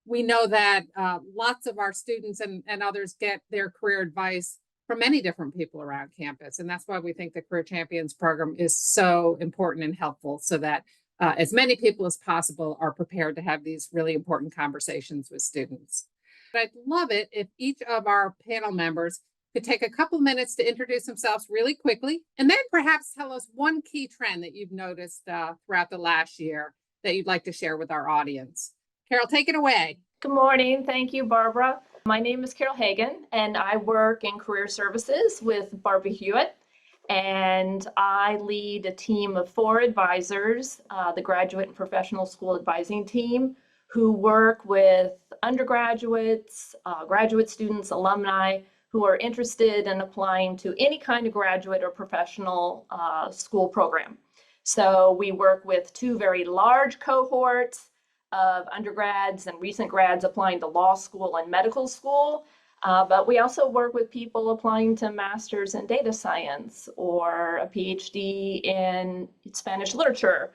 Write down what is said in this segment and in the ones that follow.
we know that lots of our students and others get their career advice from many different people around campus. And that's why we think the Career Champions program is so important and helpful, so that as many people as possible are prepared to have these really important conversations with students. But I'd love it if each of our panel members could take a couple minutes to introduce themselves really quickly, and then perhaps tell us one key trend that you've noticed throughout the last year that you'd like to share with our audience. Carol, take it away. Good morning. Thank you, Barbara. My name is Carol Hagan, and I work in career services with Barbara Hewitt. And I lead a team of 4 advisors, the graduate and professional school advising team, who work with undergraduates, graduate students, alumni who are interested in applying to any kind of graduate or professional school program. So we work with 2 very large cohorts of undergrads and recent grads applying to law school and medical school. But we also work with people applying to masters in data science or a PhD in Spanish literature,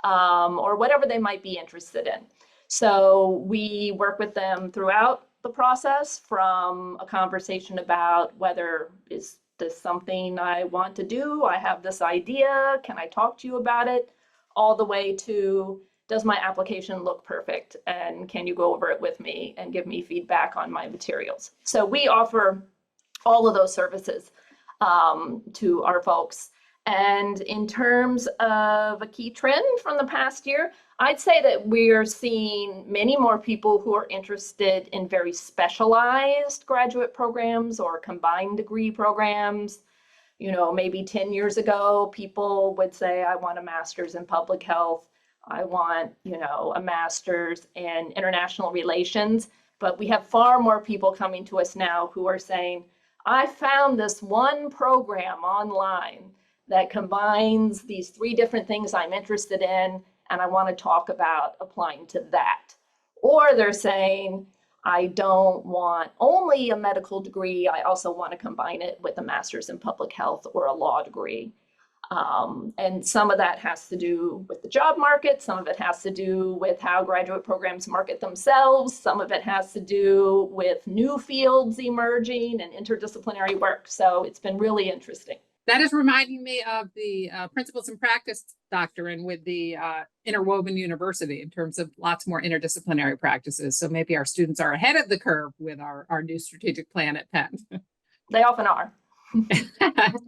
or whatever they might be interested in. So we work with them throughout the process, from a conversation about whether is this something I want to do, I have this idea, can I talk to you about it, all the way to, does my application look perfect, and can you go over it with me and give me feedback on my materials? So we offer all of those services to our folks. And in terms of a key trend from the past year, I'd say that we're seeing many more people who are interested in very specialized graduate programs or combined degree programs. You know, maybe 10 years ago, people would say, I want a master's in public health. I want, you know, a master's in international relations. But we have far more people coming to us now who are saying, I found this one program online that combines these 3 different things I'm interested in, and I want to talk about applying to that. Or they're saying, I don't want only a medical degree, I also want to combine it with a master's in public health or a law degree. And some of that has to do with the job market, some of it has to do with how graduate programs market themselves, some of it has to do with new fields emerging and interdisciplinary work. So it's been really interesting. That is reminding me of the principles and practice doctrine with the interwoven university, in terms of lots more interdisciplinary practices. So maybe our students are ahead of the curve with our new strategic plan at Penn. They often are.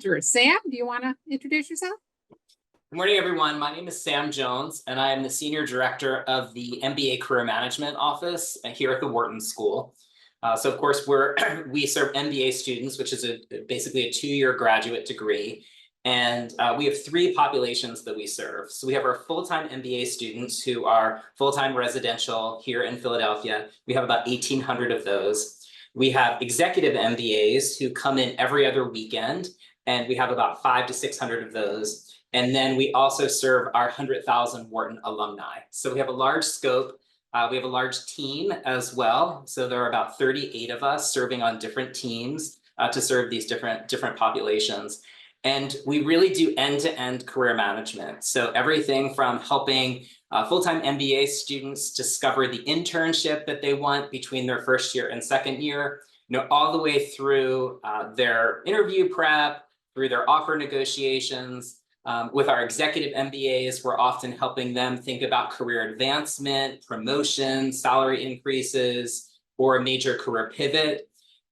Sure. Sam, do you want to introduce yourself? Good morning, everyone. My name is Sam Jones, and I am the Senior Director of the MBA Career Management Office here at the Wharton School. So of course, we serve MBA students, which is basically a 2-year graduate degree. And we have 3 populations that we serve. So we have our full-time MBA students who are full-time residential here in Philadelphia. We have about 1,800 of those. We have executive MBAs who come in every other weekend, and we have about 500 to 600 of those. And then we also serve our 100,000 Wharton alumni. So we have a large scope. We have a large team as well. So there are about 38 of us serving on different teams to serve these different populations. And we really do end-to-end career management. So everything from helping full-time MBA students discover the internship that they want between their first year and second year, all the way through their interview prep, through their offer negotiations. With our executive MBAs, we're often helping them think about career advancement, promotion, salary increases, or a major career pivot.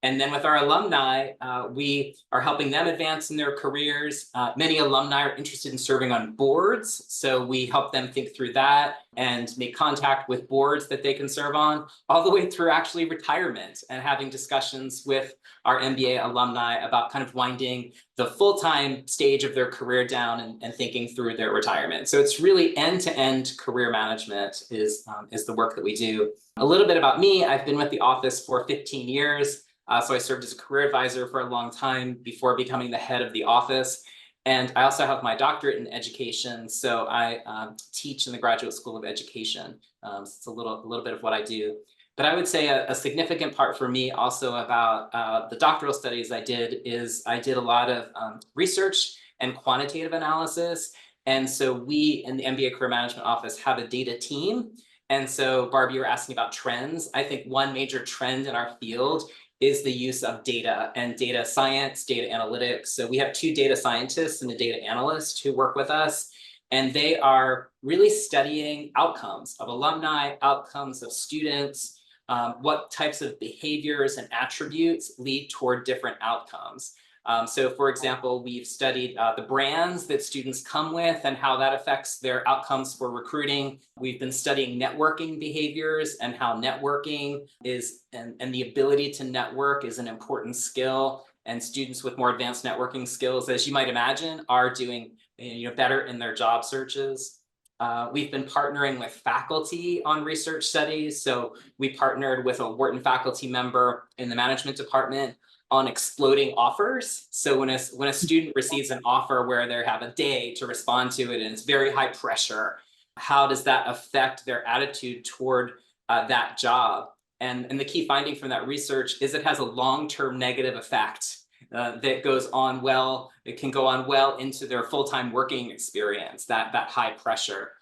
And then with our alumni, we are helping them advance in their careers. Many alumni are interested in serving on boards, so we help them think through that and make contact with boards that they can serve on, all the way through actually retirement and having discussions with our MBA alumni about kind of winding the full-time stage of their career down and thinking through their retirement. So it's really end-to-end career management is the work that we do. A little bit about me, I've been with the office for 15 years. So I served as a career advisor for a long time before becoming the head of the office. And I also have my doctorate in education. So I teach in the Graduate School of Education. So it's a little bit of what I do. But I would say a significant part for me also about the doctoral studies I did is I did a lot of research and quantitative analysis. And so we in the MBA Career Management Office have a data team. And so, Barbie, you were asking about trends. I think one major trend in our field is the use of data and data science, data analytics. So we have 2 data scientists and a data analyst who work with us, and they are really studying outcomes of alumni, outcomes of students, what types of behaviors and attributes lead toward different outcomes. So for example, we've studied the brands that students come with and how that affects their outcomes for recruiting. We've been studying networking behaviors and how networking is, and the ability to network is an important skill. And students with more advanced networking skills, as you might imagine, are doing better in their job searches. We've been partnering with faculty on research studies. So we partnered with a Wharton faculty member in the management department on exploding offers. So when a student receives an offer where they have a day to respond to it and it's very high pressure, how does that affect their attitude toward that job? And the key finding from that research is it has a long-term negative effect that goes on well. It can go on well into their full-time working experience, that high pressure.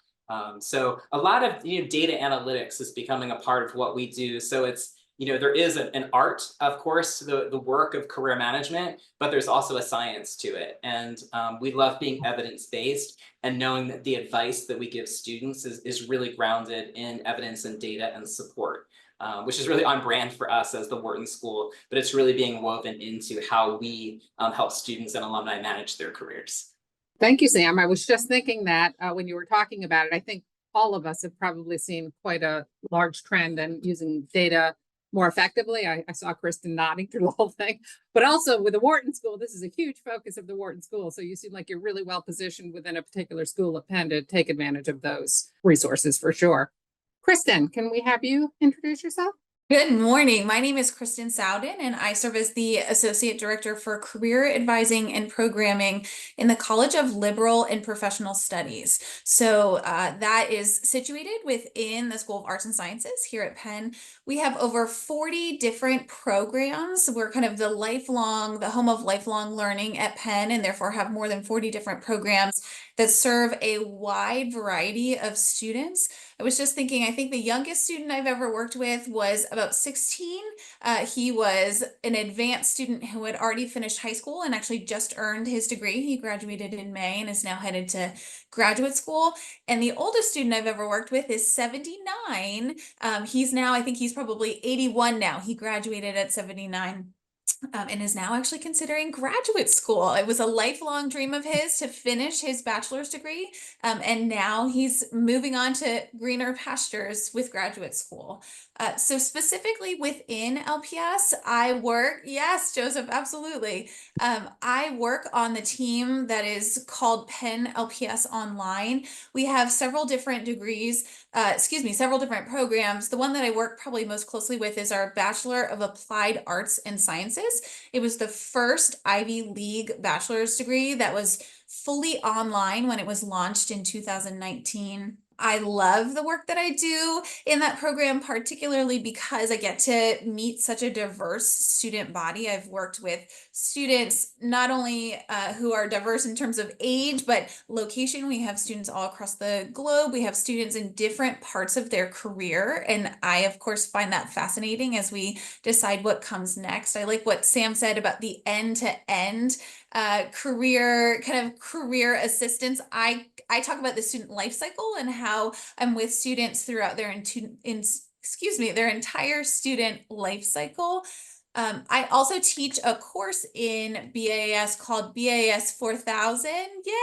So a lot of data analytics is becoming a part of what we do. So it's there is an art, of course, the work of career management, but there's also a science to it. And we love being evidence-based and knowing that the advice that we give students is really grounded in evidence and data and support, which is really on brand for us as the Wharton School, but it's really being woven into how we help students and alumni manage their careers. Thank you, Sam. I was just thinking that when you were talking about it, I think all of us have probably seen quite a large trend in using data more effectively. I saw Kristen nodding through the whole thing, but also with the Wharton School, this is a huge focus of the Wharton School. So you seem like you're really well positioned within a particular school at Penn to take advantage of those resources for sure. Kristen, can we have you introduce yourself? Good morning. My name is Kristen Sowden, and I serve as the Associate Director for Career Advising and Programming in the College of Liberal and Professional Studies. So that is situated within the School of Arts and Sciences here at Penn. We have over 40 different programs. We're kind of the home of lifelong learning at Penn, and therefore have more than 40 different programs that serve a wide variety of students. I was just thinking, I think the youngest student I've ever worked with was about 16. He was an advanced student who had already finished high school and actually just earned his degree. He graduated in May and is now headed to graduate school. And the oldest student I've ever worked with is 79. He's now, I think he's probably 81 now. He graduated at 79. And is now actually considering graduate school. It was a lifelong dream of his to finish his bachelor's degree, and now he's moving on to greener pastures with graduate school. So specifically within LPS, I work, yes, Joseph, absolutely. I work on the team that is called Penn LPS Online. We have several different several different programs. The one that I work probably most closely with is our Bachelor of Applied Arts and Sciences. It was the first Ivy League bachelor's degree that was fully online when it was launched in 2019. I love the work that I do in that program, particularly because I get to meet such a diverse student body. I've worked with students not only who are diverse in terms of age, but location. We have students all across the globe. We have students in different parts of their career. And I, of course, find that fascinating as we decide what comes next. I like what Sam said about the end-to-end career assistance. I talk about the student life cycle and how I'm with students throughout their their entire student life cycle. I also teach a course in BAS called BAS 4000. Yay!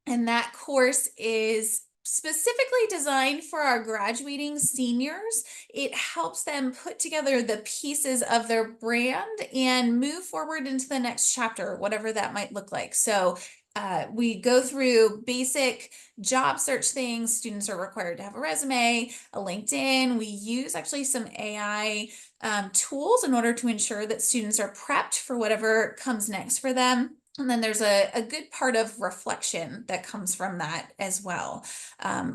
And that course is specifically designed for our graduating seniors. It helps them put together the pieces of their brand and move forward into the next chapter, whatever that might look like. So we go through basic job search things. Students are required to have a resume, a LinkedIn. We use actually some AI tools in order to ensure that students are prepped for whatever comes next for them. And then there's a good part of reflection that comes from that as well.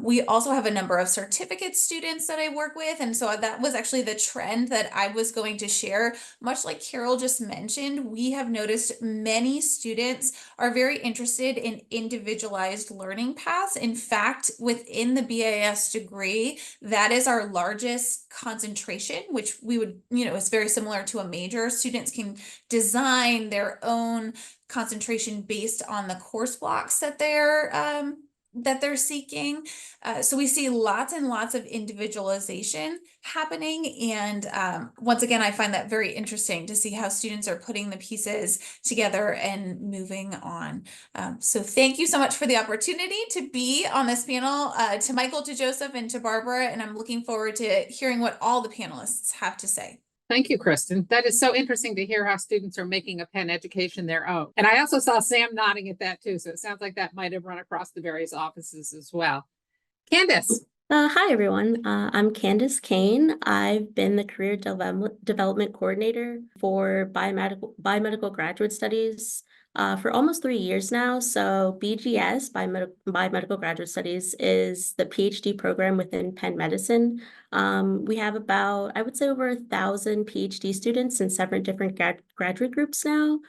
We also have a number of certificate students that I work with. And so that was actually the trend that I was going to share. Much like Carol just mentioned, we have noticed many students are very interested in individualized learning paths. In fact, within the BAS degree, that is our largest concentration, which we would, is very similar to a major. Students can design their own concentration based on the course blocks that they're seeking. So we see lots and lots of individualization happening. And once again, I find that very interesting to see how students are putting the pieces together and moving on. So thank you so much for the opportunity to be on this panel, to Michael, to Joseph, and to Barbara. And I'm looking forward to hearing what all the panelists have to say. Thank you, Kristen. That is so interesting to hear how students are making a Penn education their own. And I also saw Sam nodding at that too. So it sounds like that might have run across the various offices as well. Candace. Hi, everyone. I'm Candace Cain. I've been the Career Development Coordinator for Biomedical Graduate Studies for almost 3 years now. So BGS, Biomedical Graduate Studies, is the PhD program within Penn Medicine. We have about, I would say, over 1,000 PhD students in 7 different graduate groups now.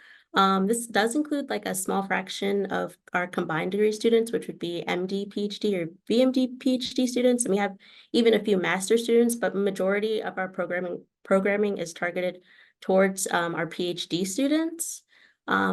This does include like a small fraction of our combined degree students, which would be MD, PhD, or BMD PhD students. And we have even a few master students, but majority of our programming is targeted towards our PhD students.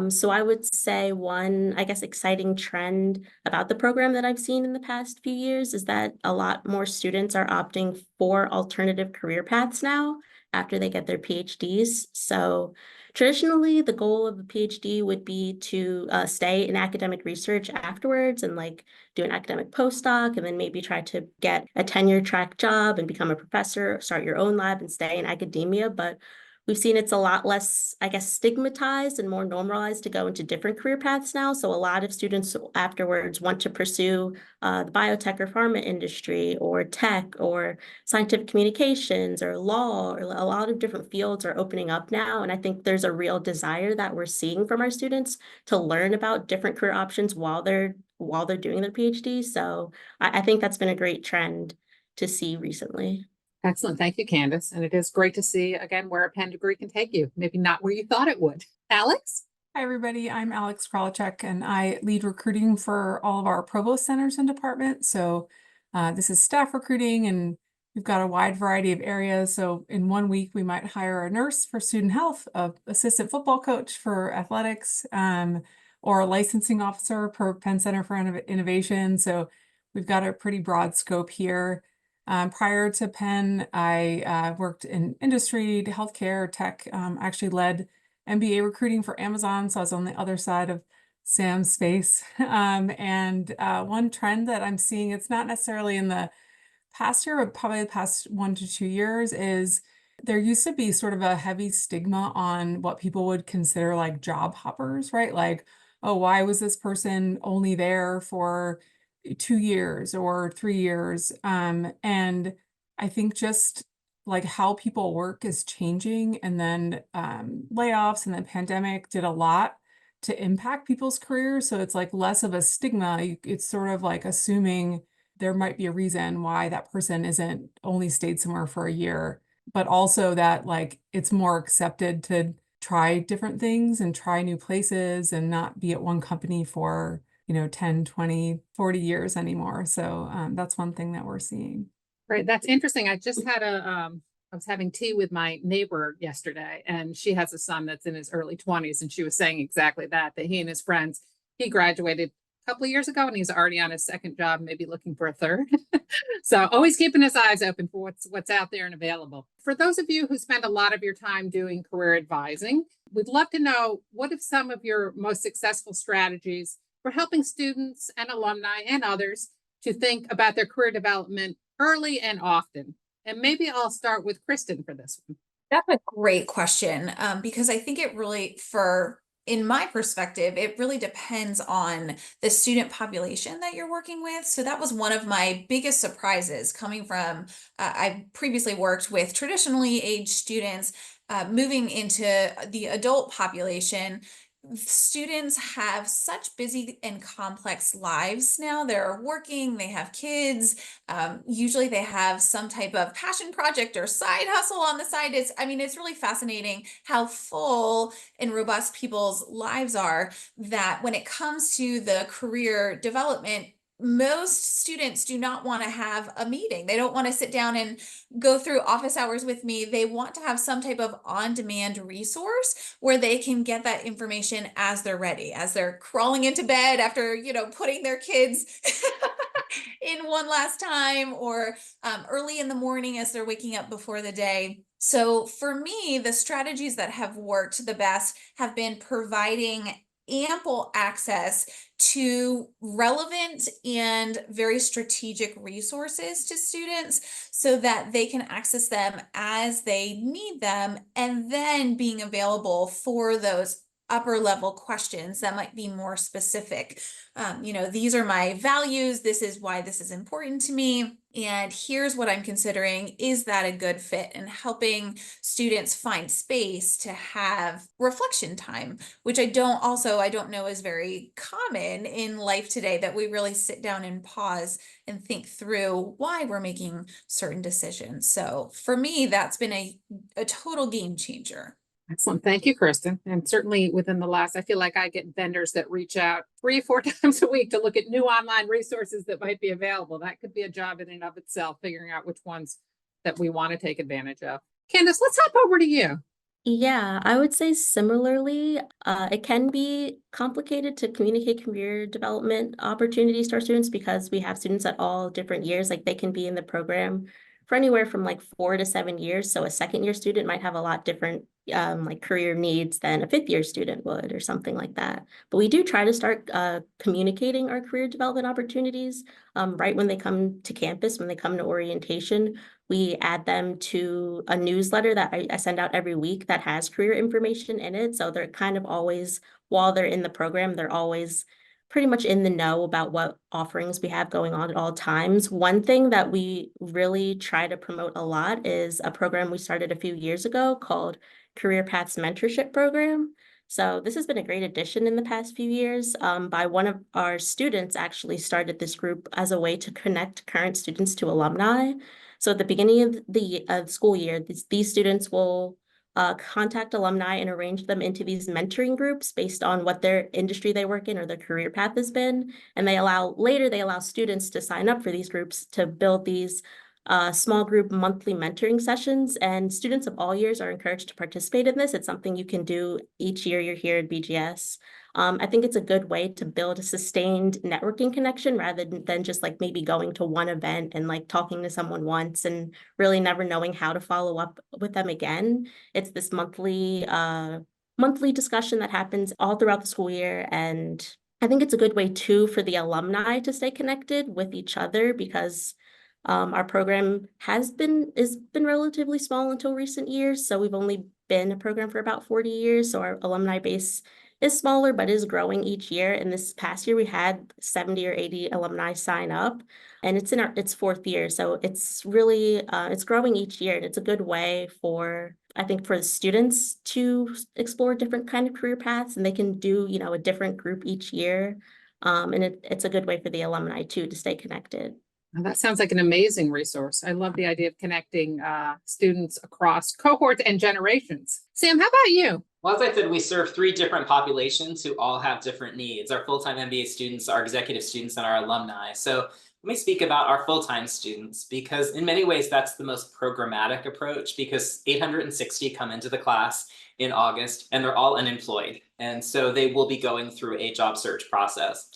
So I would say one, I guess, exciting trend about the program that I've seen in the past few years is that a lot more students are opting for alternative career paths now after they get their PhDs. So traditionally, the goal of a PhD would be to stay in academic research afterwards and like do an academic postdoc and then maybe try to get a tenure track job and become a professor, start your own lab and stay in academia. But we've seen it's a lot less, I guess, stigmatized and more normalized to go into different career paths now. So a lot of students afterwards want to pursue the biotech or pharma industry or tech or scientific communications or law, or a lot of different fields are opening up now. And I think there's a real desire that we're seeing from our students to learn about different career options while they're doing their PhD. So I think that's been a great trend to see recently. Excellent. Thank you, Candace. And it is great to see, again, where a Penn degree can take you. Maybe not where you thought it would. Alex? Hi, everybody. I'm Alex Kralachek, and I lead recruiting for all of our provost centers and departments. So this is staff recruiting, and we've got a wide variety of areas. So in 1 week, we might hire a nurse for student health, an assistant football coach for athletics, or a licensing officer per Penn Center for Innovation. So we've got a pretty broad scope here. Prior to Penn, I worked in industry, healthcare, tech, actually led MBA recruiting for Amazon. So I was on the other side of Sam's space. And one trend that I'm seeing, it's not necessarily in the past year, but probably the past 1 to 2 years, is there used to be sort of a heavy stigma on what people would consider like job hoppers, right? Like, oh, why was this person only there for 2 years or 3 years? And I think just like how people work is changing, and then layoffs and the pandemic did a lot to impact people's careers. So it's like less of a stigma. It's sort of like assuming there might be a reason why that person isn't only stayed somewhere for a year, but also that like it's more accepted to try different things and try new places and not be at one company for 10, 20, 40 years anymore. So that's one thing that we're seeing. Right. That's interesting. I just had I was having tea with my neighbor yesterday, and she has a son that's in his early 20s. And she was saying exactly that he and his friends, he graduated a couple of years ago and he's already on his second job, maybe looking for a third. So always keeping his eyes open for what's out there and available. For those of you who spend a lot of your time doing career advising, we'd love to know, what are some of your most successful strategies for helping students and alumni and others to think about their career development early and often? And maybe I'll start with Kristen for this one. That's a great question, because I think it really, in my perspective, it really depends on the student population that you're working with. So that was one of my biggest surprises coming from, I previously worked with traditionally aged students, moving into the adult population. students have such busy and complex lives now. They're working, they have kids. Usually they have some type of passion project or side hustle on the side. It's really fascinating how full and robust people's lives are, that when it comes to the career development, most students do not want to have a meeting. They don't want to sit down and go through office hours with me. They want to have some type of on-demand resource where they can get that information as they're ready, as they're crawling into bed after, putting their kids in one last time, or early in the morning as they're waking up before the day. So for me, the strategies that have worked the best have been providing ample access to relevant and very strategic resources to students so that they can access them as they need them, and then being available for those upper level questions that might be more specific. These are my values. This is why this is important to me. And here's what I'm considering. Is that a good fit? And helping students find space to have reflection time, which I don't know is very common in life today, that we really sit down and pause and think through why we're making certain decisions. So for me, that's been a total game changer. Excellent. Thank you, Kristen. And certainly within the last, I feel like I get vendors that reach out 3-4 times a week to look at new online resources that might be available. That could be a job in and of itself, figuring out which ones that we want to take advantage of. Candace, let's hop over to you. Yeah, I would say similarly, it can be complicated to communicate career development opportunities to our students because we have students at all different years. Like they can be in the program for anywhere from like 4 to 7 years. So a second year student might have a lot different like career needs than a 5th year student would, or something like that. But we do try to start communicating our career development opportunities right when they come to campus, when they come to orientation. We add them to a newsletter that I send out every week that has career information in it. So they're kind of always, while they're in the program, they're always pretty much in the know about what offerings we have going on at all times. One thing that we really try to promote a lot is a program we started a few years ago called Career Paths Mentorship Program. So this has been a great addition in the past few years. By one of our students actually started this group as a way to connect current students to alumni. So at the beginning of the school year, these students will contact alumni and arrange them into these mentoring groups based on what their industry they work in or their career path has been. And they allow students to sign up for these groups to build these small group monthly mentoring sessions. And students of all years are encouraged to participate in this. It's something you can do each year you're here at BGS. I think it's a good way to build a sustained networking connection rather than just like maybe going to one event and like talking to someone once and really never knowing how to follow up with them again. It's this monthly discussion that happens all throughout the school year. And I think it's a good way too for the alumni to stay connected with each other because our program has been relatively small until recent years. So we've only been a program for about 40 years. So our alumni base is smaller, but is growing each year. And this past year, we had 70 or 80 alumni sign up, and it's in its 4th year. So it's really, it's growing each year. And it's a good way I think for the students to explore different kind of career paths, and they can do, a different group each year. And it's a good way for the alumni too, to stay connected. Well, that sounds like an amazing resource. I love the idea of connecting students across cohorts and generations. Sam, how about you? Well, as I said, we serve 3 different populations who all have different needs. Our full-time MBA students, our executive students, and our alumni. So let me speak about our full-time students, because in many ways, that's the most programmatic approach, because 860 come into the class in August, and they're all unemployed. And so they will be going through a job search process.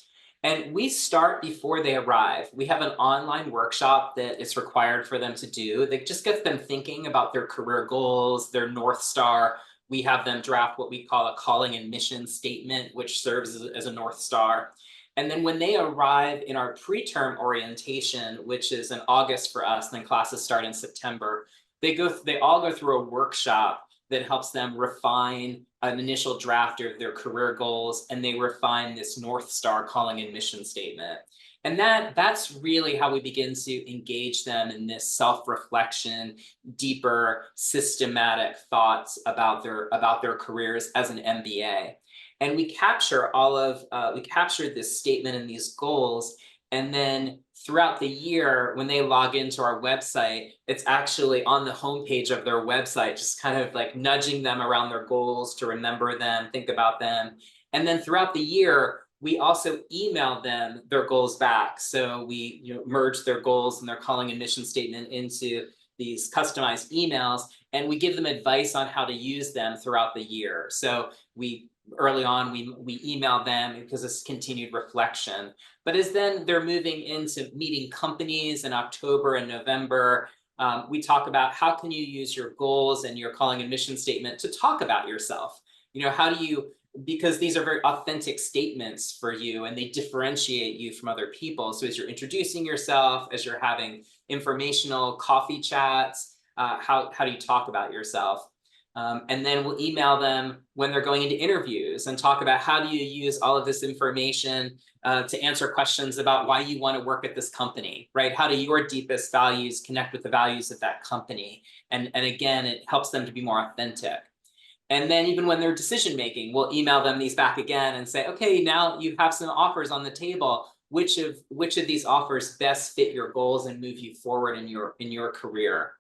And we start before they arrive. We have an online workshop that is required for them to do that just gets them thinking about their career goals, their North Star. We have them draft what we call a calling and mission statement, which serves as a North Star. And then when they arrive in our preterm orientation, which is in August for us, and then classes start in September, they all go through a workshop that helps them refine an initial draft of their career goals, and they refine this North Star calling and mission statement. And that's really how we begin to engage them in this self-reflection, deeper, systematic thoughts about their careers as an MBA. And we capture this statement and these goals. And then throughout the year, when they log into our website, it's actually on the homepage of their website, just kind of like nudging them around their goals to remember them, think about them. And then throughout the year, we also email them their goals back. So we merge their goals and their calling and mission statement into these customized emails, and we give them advice on how to use them throughout the year. So early on, we email them because it's continued reflection. But as then they're moving into meeting companies in October and November, we talk about how can you use your goals and your calling and mission statement to talk about yourself. How do you, because these are very authentic statements for you and they differentiate you from other people. So as you're introducing yourself, as you're having informational coffee chats, how do you talk about yourself? And then we'll email them when they're going into interviews and talk about how do you use all of this information to answer questions about why you want to work at this company, right? How do your deepest values connect with the values of that company? And again, it helps them to be more authentic. And then even when they're decision making, we'll email them these back again and say, okay, now you have some offers on the table. Which of these offers best fit your goals and move you forward in your career?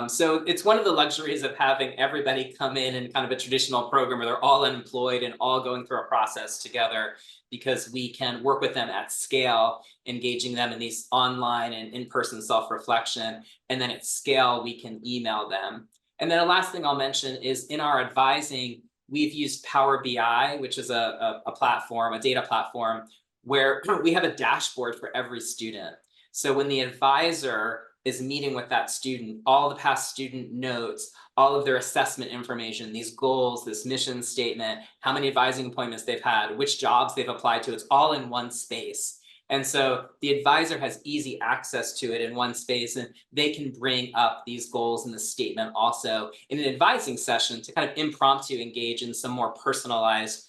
So it's one of the luxuries of having everybody come in kind of a traditional program where they're all unemployed and all going through a process together, because we can work with them at scale, engaging them in these online and in-person self-reflection. And then at scale, we can email them. And then the last thing I'll mention is in our advising, we've used Power BI, which is a platform, a data platform, where we have a dashboard for every student. So when the advisor is meeting with that student, all the past student notes, all of their assessment information, these goals, this mission statement, how many advising appointments they've had, which jobs they've applied to, it's all in one space. And so the advisor has easy access to it in one space, and they can bring up these goals in the statement also in an advising session to kind of impromptu engage in some more personalized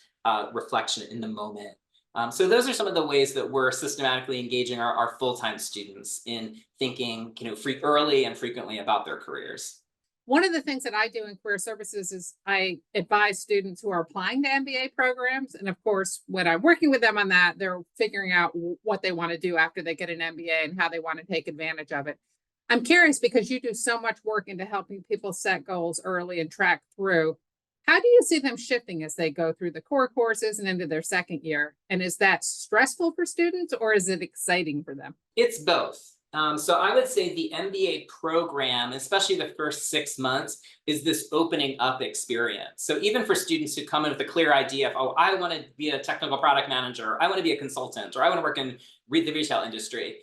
reflection in the moment. So those are some of the ways that we're systematically engaging our full-time students in thinking, early and frequently about their careers. One of the things that I do in career services is I advise students who are applying to MBA programs. And of course, when I'm working with them on that, they're figuring out what they want to do after they get an MBA and how they want to take advantage of it. I'm curious, because you do so much work into helping people set goals early and track through. How do you see them shifting as they go through the core courses and into their second year? And is that stressful for students, or is it exciting for them? It's both. So I would say the MBA program, especially the first 6 months, is this opening up experience. So even for students who come in with a clear idea of, I want to be a technical product manager, or I want to be a consultant, or I want to work in the retail industry,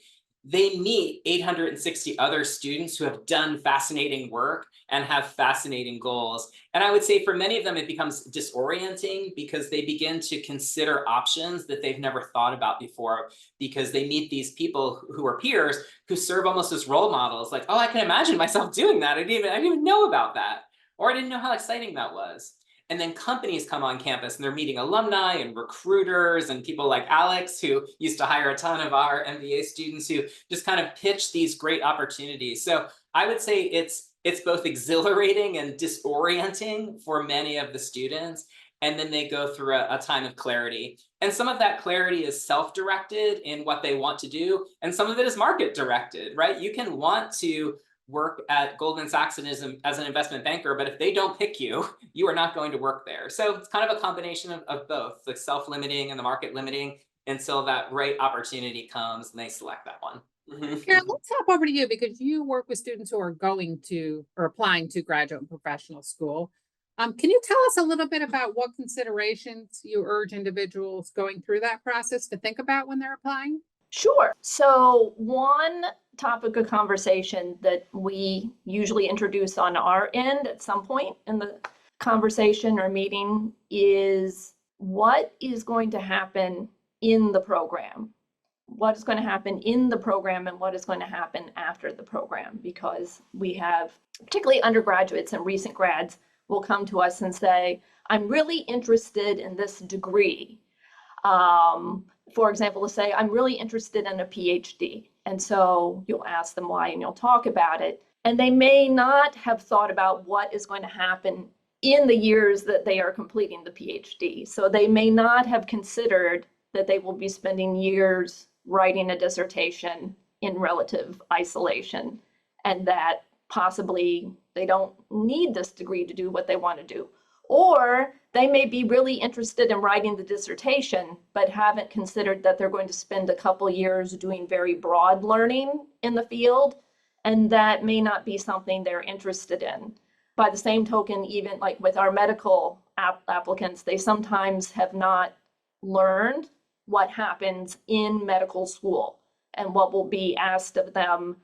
they meet 860 other students who have done fascinating work and have fascinating goals. And I would say for many of them, it becomes disorienting because they begin to consider options that they've never thought about before, because they meet these people who are peers who serve almost as role models. Like, I can imagine myself doing that. I didn't even know about that, or I didn't know how exciting that was. And then companies come on campus and they're meeting alumni and recruiters and people like Alex, who used to hire a ton of our MBA students, who just kind of pitch these great opportunities. So I would say it's both exhilarating and disorienting for many of the students. And then they go through a time of clarity. And some of that clarity is self-directed in what they want to do. And some of it is market-directed, right? You can want to work at Goldman Sachs as an investment banker, but if they don't pick you, you are not going to work there. So it's kind of a combination of both, the self-limiting and the market limiting, until that right opportunity comes and they select that one. Carol, let's hop over to you, because you work with students who are going to or applying to graduate and professional school. Can you tell us a little bit about what considerations you urge individuals going through that process to think about when they're applying? Sure. So one topic of conversation that we usually introduce on our end at some point in the conversation or meeting is what is going to happen in the program. What is going to happen in the program and what is going to happen after the program, because we have particularly undergraduates and recent grads will come to us and say, I'm really interested in this degree. For example, let's say I'm really interested in a PhD. And so you'll ask them why and you'll talk about it. And they may not have thought about what is going to happen in the years that they are completing the PhD. So they may not have considered that they will be spending years writing a dissertation in relative isolation, and that possibly they don't need this degree to do what they want to do. Or they may be really interested in writing the dissertation, but haven't considered that they're going to spend a couple years doing very broad learning in the field, and that may not be something they're interested in. By the same token, even like with our medical applicants, they sometimes have not learned what happens in medical school and what will be asked of them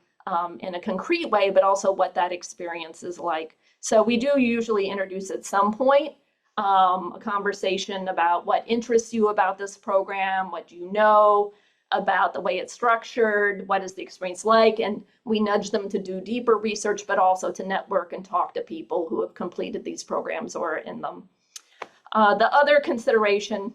in a concrete way, but also what that experience is like. So we do usually introduce at some point a conversation about what interests you about this program, what do you know about the way it's structured, what is the experience like, and we nudge them to do deeper research, but also to network and talk to people who have completed these programs or are in them. The other consideration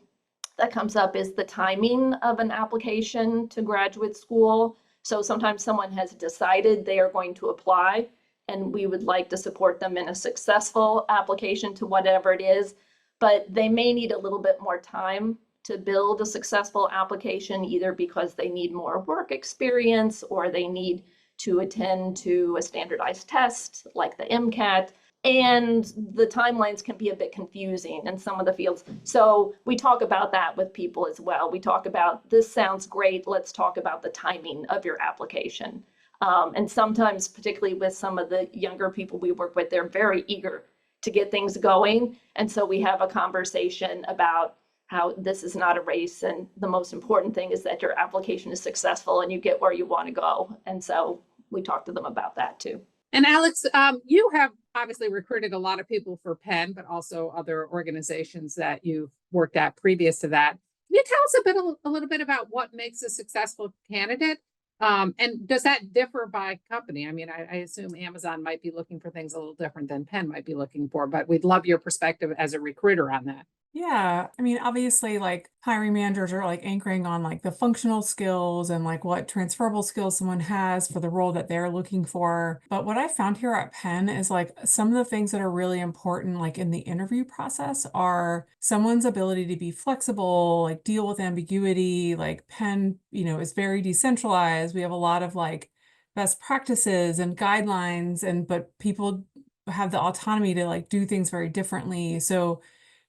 that comes up is the timing of an application to graduate school. So sometimes someone has decided they are going to apply, and we would like to support them in a successful application to whatever it is, but they may need a little bit more time to build a successful application, either because they need more work experience or they need to attend to a standardized test like the MCAT. And the timelines can be a bit confusing in some of the fields. So we talk about that with people as well. We talk about, this sounds great, let's talk about the timing of your application. And sometimes, particularly with some of the younger people we work with, they're very eager to get things going. And so we have a conversation about how this is not a race, and the most important thing is that your application is successful and you get where you want to go. And so we talk to them about that too. And Alex, you have obviously recruited a lot of people for Penn, but also other organizations that you've worked at previous to that. Can you tell us a little bit about what makes a successful candidate? And does that differ by company? I mean, I assume Amazon might be looking for things a little different than Penn might be looking for, but we'd love your perspective as a recruiter on that. Yeah, I mean, obviously, like hiring managers are like anchoring on like the functional skills and like what transferable skills someone has for the role that they're looking for. But what I found here at Penn is like some of the things that are really important, like in the interview process, are someone's ability to be flexible, like deal with ambiguity. Like Penn, is very decentralized. We have a lot of like best practices and guidelines, but people have the autonomy to like do things very differently. So,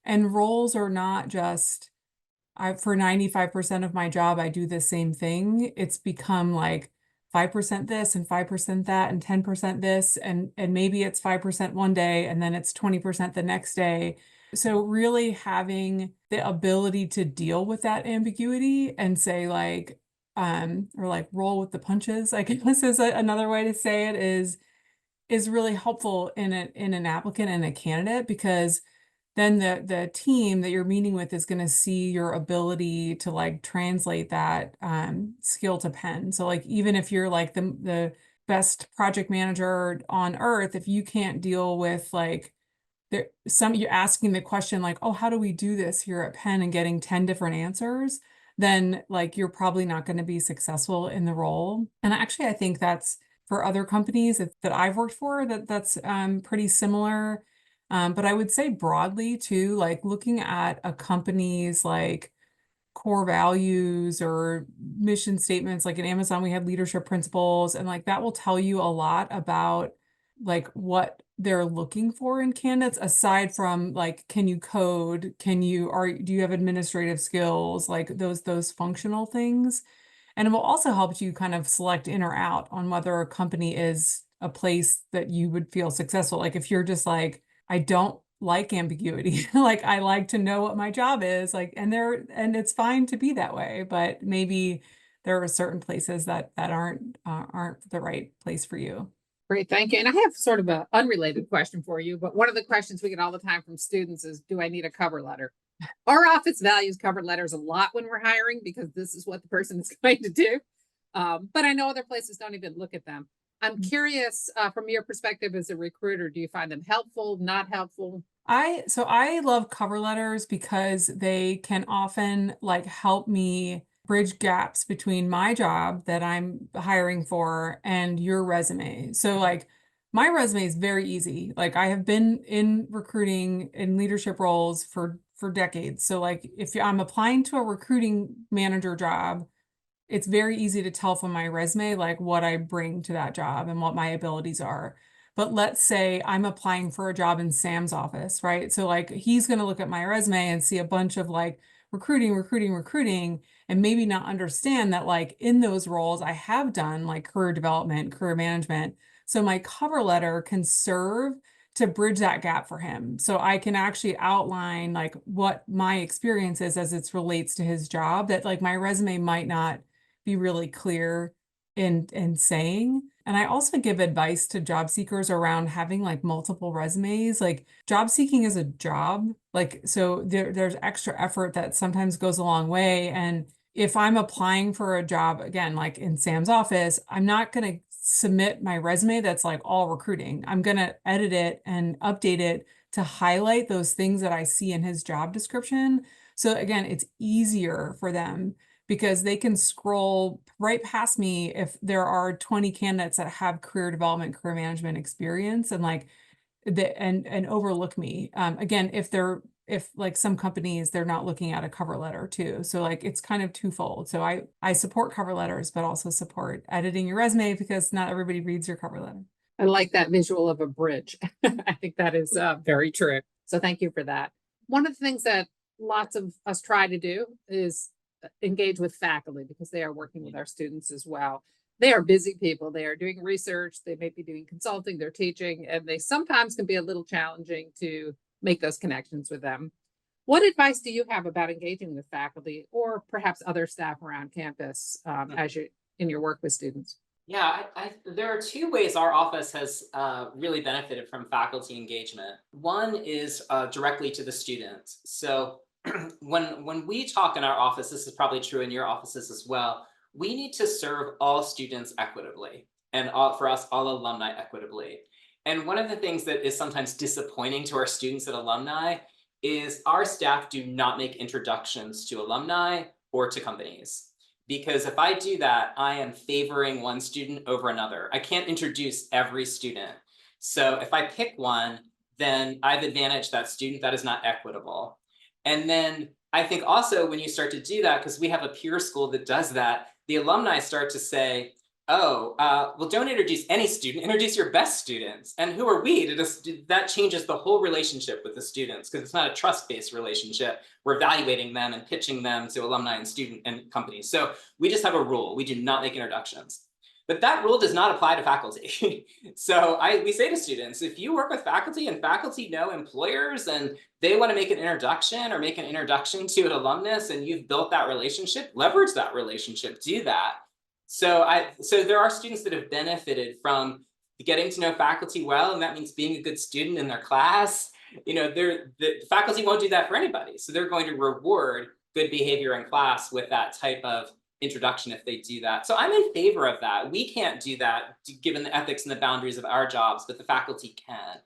and roles are not just, for 95% of my job, I do the same thing. It's become like 5% this and 5% that and 10% this, and maybe it's 5% one day and then it's 20% the next day. So really having the ability to deal with that ambiguity and say like, or like roll with the punches, I guess is another way to say it, is really helpful in an applicant and a candidate, because then the team that you're meeting with is going to see your ability to like translate that skill to Penn. So like, even if you're like the best project manager on earth, if you can't deal with like you're asking the question like, oh, how do we do this here at Penn, and getting 10 different answers, then like you're probably not going to be successful in the role. And actually, I think that's for other companies that I've worked for, that's pretty similar. But I would say broadly too, like looking at a company's like core values or mission statements, like in Amazon, we have leadership principles, and like that will tell you a lot about like what they're looking for in candidates, aside from like, can you code? Do you have administrative skills? Like those functional things. And it will also help you kind of select in or out on whether a company is a place that you would feel successful. Like if you're just like, I don't like ambiguity, like I like to know what my job is, like, and it's fine to be that way, but maybe there are certain places that aren't the right place for you. Great, thank you. And I have sort of an unrelated question for you, but one of the questions we get all the time from students is, do I need a cover letter? Our office values cover letters a lot when we're hiring, because this is what the person is going to do. But I know other places don't even look at them. I'm curious, from your perspective as a recruiter, do you find them helpful, not helpful? I love cover letters because they can often like help me bridge gaps between my job that I'm hiring for and your resume. So like my resume is very easy. Like I have been in recruiting in leadership roles for decades. So like if I'm applying to a recruiting manager job, it's very easy to tell from my resume like what I bring to that job and what my abilities are. But let's say I'm applying for a job in Sam's office, right? So like he's going to look at my resume and see a bunch of like recruiting, and maybe not understand that like in those roles I have done like career development, career management. So my cover letter can serve to bridge that gap for him. So I can actually outline like what my experience is as it relates to his job, that like my resume might not be really clear in saying. And I also give advice to job seekers around having like multiple resumes. Like job seeking is a job. Like, so there's extra effort that sometimes goes a long way. And if I'm applying for a job, again, like in Sam's office, I'm not going to submit my resume that's like all recruiting. I'm going to edit it and update it to highlight those things that I see in his job description. So again, it's easier for them because they can scroll right past me if there are 20 candidates that have career development, career management experience, and like and overlook me. Again, if like some companies, they're not looking at a cover letter too. So like it's kind of twofold. So I support cover letters, but also support editing your resume because not everybody reads your cover letter. I like that visual of a bridge. I think that is very true. So thank you for that. One of the things that lots of us try to do is engage with faculty because they are working with our students as well. They are busy people. They are doing research. They may be doing consulting, they're teaching, and they sometimes can be a little challenging to make those connections with them. What advice do you have about engaging with faculty or perhaps other staff around campus as you in your work with students? Yeah, there are two ways our office has really benefited from faculty engagement. One is directly to the students. So when we talk in our office, this is probably true in your offices as well, we need to serve all students equitably and for us, all alumni equitably. And one of the things that is sometimes disappointing to our students and alumni is our staff do not make introductions to alumni or to companies. Because if I do that, I am favoring one student over another. I can't introduce every student. So if I pick one, then I've advantaged that student. That is not equitable. And then I think also when you start to do that, because we have a peer school that does that, the alumni start to say, oh, well, don't introduce any student, introduce your best students. And who are we to just, that changes the whole relationship with the students because it's not a trust-based relationship. We're evaluating them and pitching them to alumni and student and companies. So we just have a rule. We do not make introductions. But that rule does not apply to faculty. So we say to students, if you work with faculty and faculty know employers and they want to make an introduction or make an introduction to an alumnus and you've built that relationship, leverage that relationship, do that. So there are students that have benefited from getting to know faculty well, and that means being a good student in their class. You know, the faculty won't do that for anybody. So they're going to reward good behavior in class with that type of introduction if they do that. So I'm in favor of that. We can't do that given the ethics and the boundaries of our jobs, but the faculty can.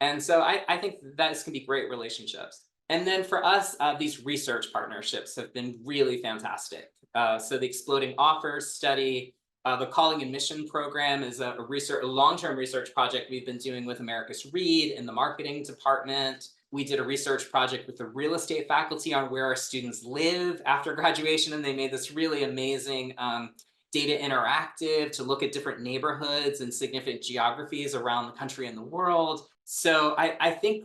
And so I think that can be great relationships. And then for us, these research partnerships have been really fantastic. So the Exploding Offers study, the Calling and Mission program is a long-term research project we've been doing with Americus Reed in the marketing department. We did a research project with the real estate faculty on where our students live after graduation, and they made this really amazing data interactive to look at different neighborhoods and significant geographies around the country and the world. So I think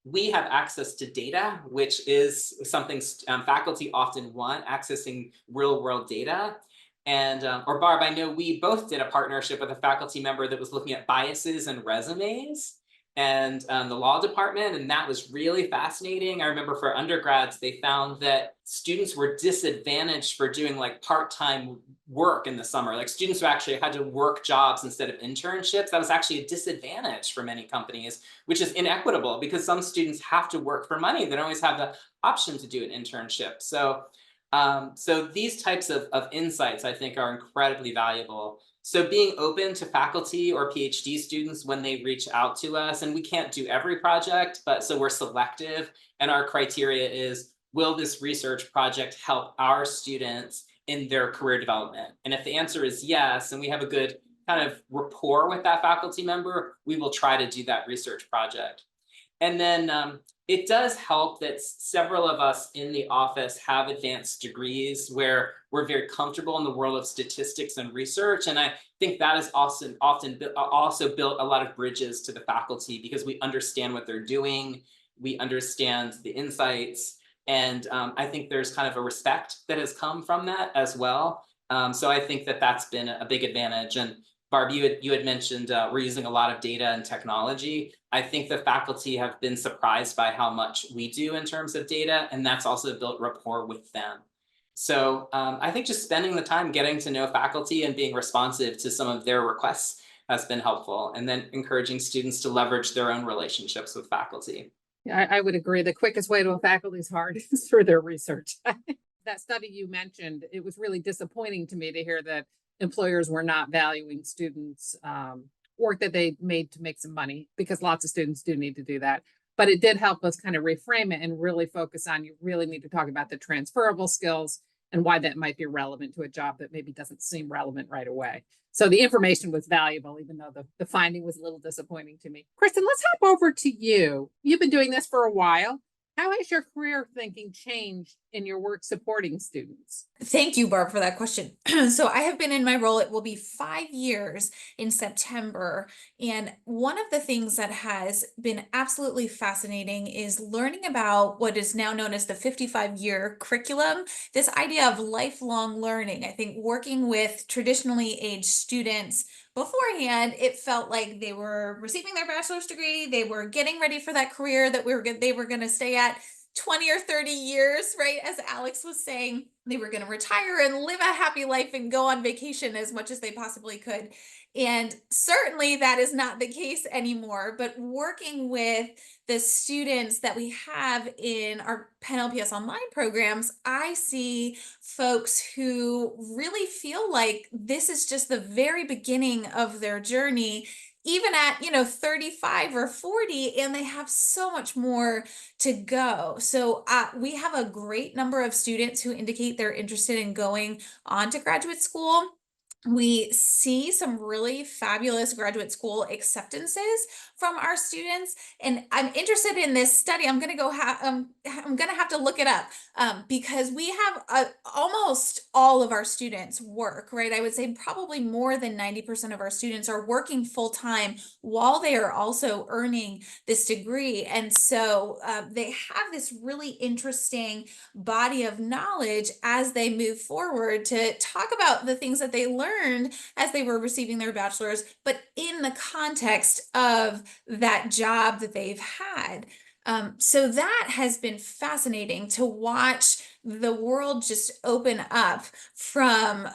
we have access to data, which is something faculty often want, accessing real world data. And, or Barb, I know we both did a partnership with a faculty member that was looking at biases and resumes and the law department, and that was really fascinating. I remember for undergrads, they found that students were disadvantaged for doing like part-time work in the summer, like students who actually had to work jobs instead of internships. That was actually a disadvantage for many companies, which is inequitable because some students have to work for money. They don't always have the option to do an internship. So, so these types of insights, I think, are incredibly valuable. So being open to faculty or PhD students when they reach out to us, and we can't do every project, but so we're selective, and our criteria is, will this research project help our students in their career development? And if the answer is yes, and we have a good kind of rapport with that faculty member, we will try to do that research project. And then it does help that several of us in the office have advanced degrees where we're very comfortable in the world of statistics and research. And I think that has often also built a lot of bridges to the faculty because we understand what they're doing, we understand the insights, and I think there's kind of a respect that has come from that as well. So I think that that's been a big advantage. And Barb, you had mentioned we're using a lot of data and technology. I think the faculty have been surprised by how much we do in terms of data, and that's also built rapport with them. So I think just spending the time getting to know faculty and being responsive to some of their requests has been helpful, and then encouraging students to leverage their own relationships with faculty. Yeah, I would agree. The quickest way to a faculty's heart is through their research. That study you mentioned, it was really disappointing to me to hear that employers were not valuing students' work that they made to make some money, because lots of students do need to do that. But it did help us kind of reframe it and really focus on, you really need to talk about the transferable skills and why that might be relevant to a job that maybe doesn't seem relevant right away. So the information was valuable, even though the finding was a little disappointing to me. Kristen, let's hop over to you. You've been doing this for a while. How has your career thinking changed in your work supporting students? Thank you, Barb, for that question. So I have been in my role, it will be 5 years in September. And one of the things that has been absolutely fascinating is learning about what is now known as the 55-year curriculum, this idea of lifelong learning. I think working with traditionally aged students beforehand, it felt like they were receiving their bachelor's degree, they were getting ready for that career that they were going to stay at 20 or 30 years, right? As Alex was saying, they were going to retire and live a happy life and go on vacation as much as they possibly could. And certainly that is not the case anymore. But working with the students that we have in our Penn LPS online programs, I see folks who really feel like this is just the very beginning of their journey, even at 35 or 40, and they have so much more to go. So we have a great number of students who indicate they're interested in going on to graduate school. We see some really fabulous graduate school acceptances from our students, and I'm interested in this study. I'm gonna have to look it up because we have almost all of our students work, right? I would say probably more than 90% of our students are working full time while they are also earning this degree, and so they have this really interesting body of knowledge as they move forward to talk about the things that they learned as they were receiving their bachelor's, but in the context of that job that they've had. So that has been fascinating to watch the world just open up from,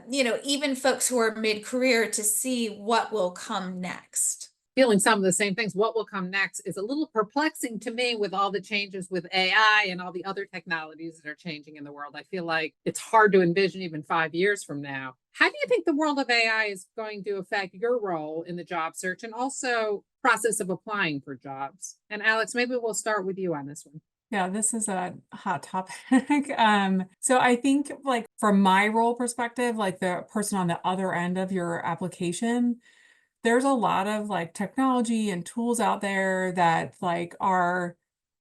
even folks who are mid-career to see what will come next. Feeling some of the same things. What will come next is a little perplexing to me with all the changes with AI and all the other technologies that are changing in the world. I feel like it's hard to envision even 5 years from now. How do you think the world of AI is going to affect your role in the job search and also process of applying for jobs? And Alex, maybe we'll start with you on this one. Yeah, this is a hot topic. So I think like from my role perspective, like the person on the other end of your application, there's a lot of like technology and tools out there that like are,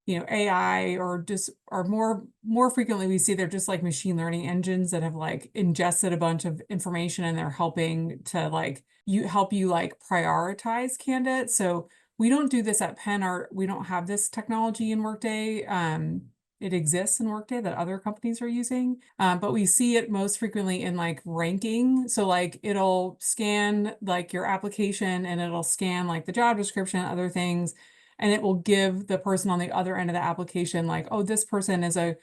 AI or just are more frequently we see they're just like machine learning engines that have like ingested a bunch of information and they're helping to like help you like prioritize candidates. So we don't do this at Penn, or we don't have this technology in Workday. It exists in Workday that other companies are using, but we see it most frequently in like ranking. So like it'll scan like your application and it'll scan like the job description, other things, and it will give the person on the other end of the application like, oh, this person is a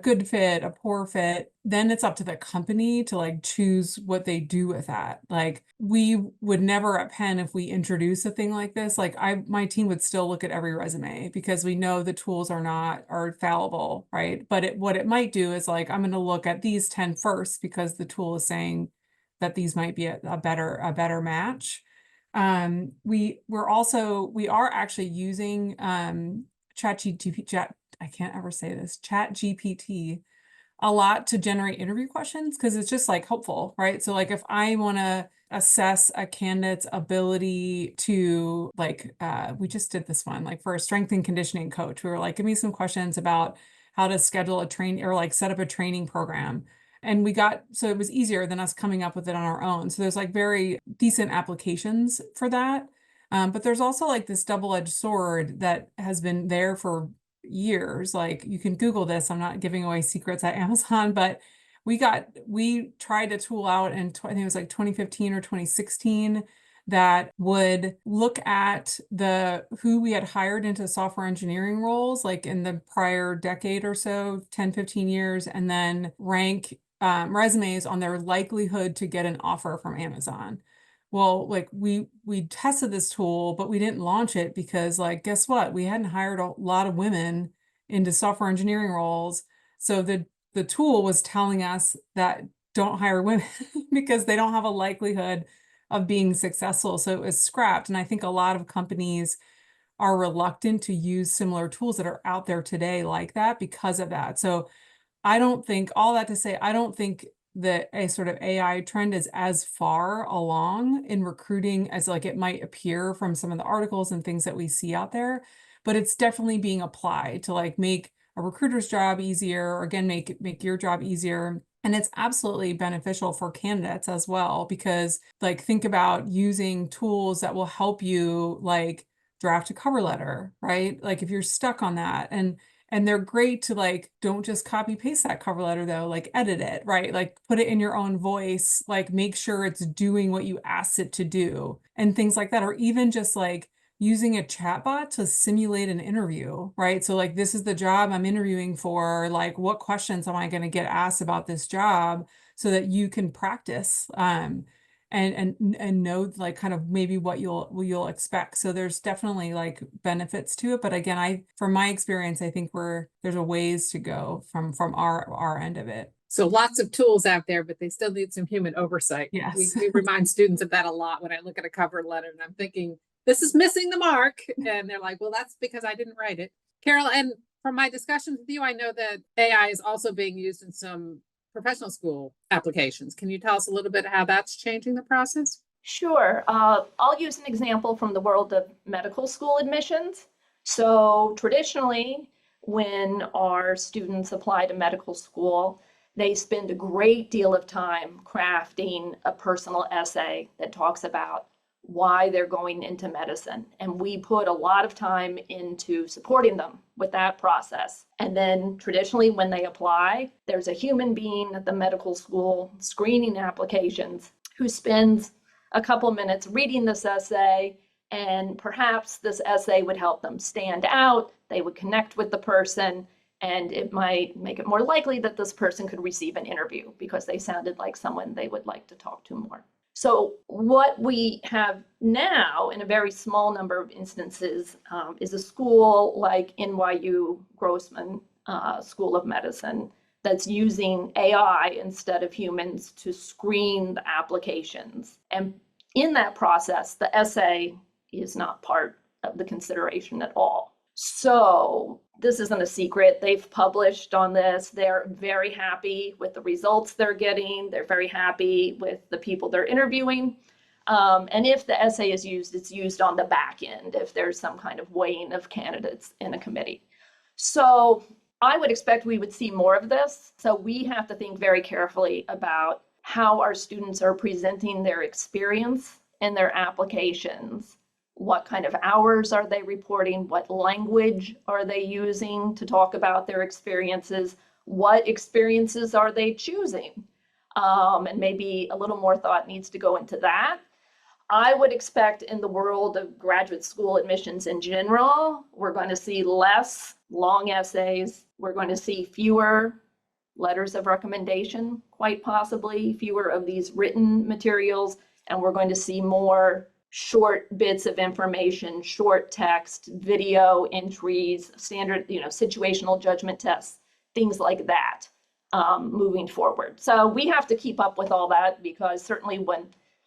good fit, a poor fit. Then it's up to the company to like choose what they do with that. Like we would never at Penn, if we introduce a thing like this, like my team would still look at every resume because we know the tools are fallible, right? But what it might do is like, I'm going to look at these 10 first because the tool is saying that these might be a better match. We are actually using ChatGPT a lot to generate interview questions because it's just like helpful, right? So like if I want to assess a candidate's ability to we just did this one, like for a strength and conditioning coach. We were like, give me some questions about how to schedule a train or like set up a training program. And so it was easier than us coming up with it on our own. So there's like very decent applications for that. But there's also like this double-edged sword that has been there for years. Like you can Google this. I'm not giving away secrets at Amazon, but we tried a tool out in, I think it was like 2015 or 2016 that would look at who we had hired into software engineering roles, like in the prior decade or so, 10, 15 years, and then rank resumes on their likelihood to get an offer from Amazon. Well, like we tested this tool, but we didn't launch it because like, guess what? We hadn't hired a lot of women into software engineering roles. So the tool was telling us that don't hire women because they don't have a likelihood of being successful. So it was scrapped. And I think a lot of companies are reluctant to use similar tools that are out there today like that because of that. So I don't think, all that to say, I don't think that a sort of AI trend is as far along in recruiting as like it might appear from some of the articles and things that we see out there, but it's definitely being applied to like make a recruiter's job easier, or again, make your job easier. And it's absolutely beneficial for candidates as well, because like think about using tools that will help you like draft a cover letter, right? Like if you're stuck on that, and they're great to like, don't just copy paste that cover letter though, like edit it, right? Like put it in your own voice, like make sure it's doing what you asked it to do and things like that. Or even just like using a chatbot to simulate an interview, right? So like, this is the job I'm interviewing for, like what questions am I going to get asked about this job so that you can practice and know like kind of maybe what you'll expect. So there's definitely like benefits to it. But again, from my experience, I think there's a ways to go from our end of it. So lots of tools out there, but they still need some human oversight. Yes. We remind students of that a lot when I look at a cover letter and I'm thinking, this is missing the mark. And they're like, well, that's because I didn't write it. Carol, and from my discussions with you, I know that AI is also being used in some professional school applications. Can you tell us a little bit how that's changing the process? Sure. I'll use an example from the world of medical school admissions. So traditionally, when our students apply to medical school, they spend a great deal of time crafting a personal essay that talks about why they're going into medicine. And we put a lot of time into supporting them with that process. And then traditionally, when they apply, there's a human being at the medical school screening applications who spends a couple minutes reading this essay, and perhaps this essay would help them stand out. They would connect with the person, and it might make it more likely that this person could receive an interview because they sounded like someone they would like to talk to more. So what we have now in a very small number of instances is a school like NYU Grossman School of Medicine that's using AI instead of humans to screen the applications. And in that process, the essay is not part of the consideration at all. So this isn't a secret. They've published on this. They're very happy with the results they're getting. They're very happy with the people they're interviewing. And if the essay is used, it's used on the back end if there's some kind of weighing of candidates in a committee. So I would expect we would see more of this. So we have to think very carefully about how our students are presenting their experience in their applications. What kind of hours are they reporting? What language are they using to talk about their experiences? What experiences are they choosing? And maybe a little more thought needs to go into that. I would expect in the world of graduate school admissions in general, we're going to see less long essays. We're going to see fewer letters of recommendation, quite possibly, fewer of these written materials, and we're going to see more short bits of information, short text, video entries, standard, situational judgment tests, things like that, moving forward. So we have to keep up with all that, because certainly when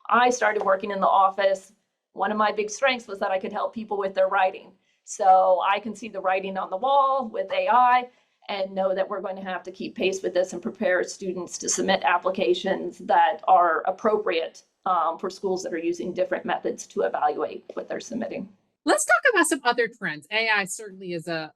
I started working in the office, one of my big strengths was that I could help people with their writing. So I can see the writing on the wall with AI and know that we're going to have to keep pace with this and prepare students to submit applications that are appropriate for schools that are using different methods to evaluate what they're submitting. Let's talk about some other trends. AI certainly is a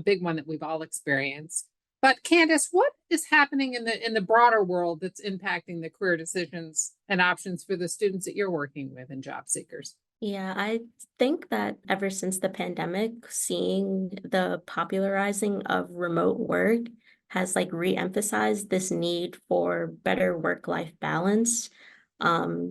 big one that we've all experienced. But Candace, what is happening in the broader world that's impacting the career decisions and options for the students that you're working with and job seekers? Yeah, I think that ever since the pandemic, seeing the popularizing of remote work has like re-emphasized this need for better work-life balance,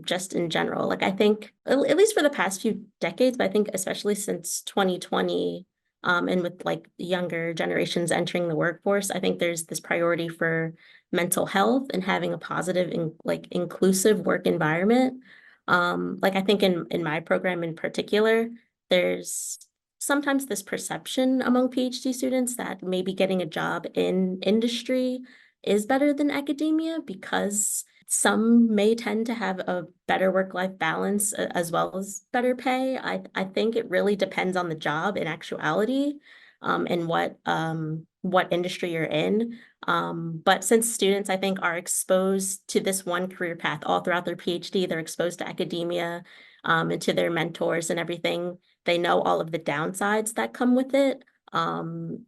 just in general. Like I think, at least for the past few decades, but I think especially since 2020, and with like younger generations entering the workforce, I think there's this priority for mental health and having a positive and like inclusive work environment. Like I think in my program in particular, there's sometimes this perception among PhD students that maybe getting a job in industry is better than academia because some may tend to have a better work-life balance as well as better pay. I think it really depends on the job in actuality, and what industry you're in. But since students, I think, are exposed to this one career path all throughout their PhD, they're exposed to academia, and to their mentors and everything. They know all of the downsides that come with it.